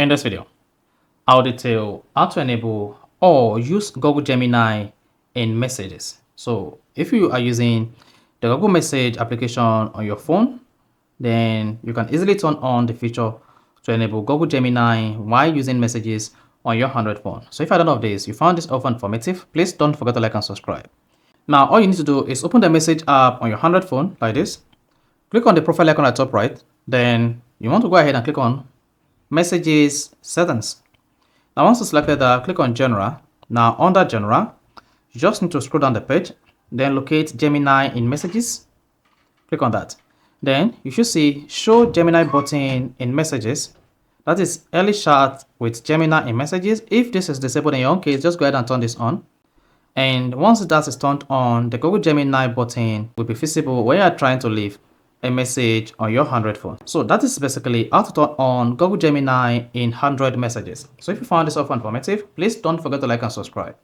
In this video, I'll detail how to enable or use Google Gemini in messages. So if you are using the Google Message application on your phone, then you can easily turn on the feature to enable Google Gemini while using messages on your Android phone. So if you're done of this, you found this offer informative, please don't forget to like and subscribe. Now, all you need to do is open the message app on your Android phone like this. Click on the profile icon at the top right. Then you want to go ahead and click on Messages Settings. Now, once you selected that, click on General. Now, under General, you just need to scroll down the page, then locate Gemini in Messages. Click on that. Then you should see Show Gemini button in Messages. That is Early Chat with Gemini in Messages. If this is disabled in your own case, just go ahead and turn this on. And once that is turned on, the Google Gemini button will be visible when you are trying to leave a message on your Android phone. So that is basically how to turn on Google Gemini in Android messages. So if you found this offer informative, please don't forget to like and subscribe.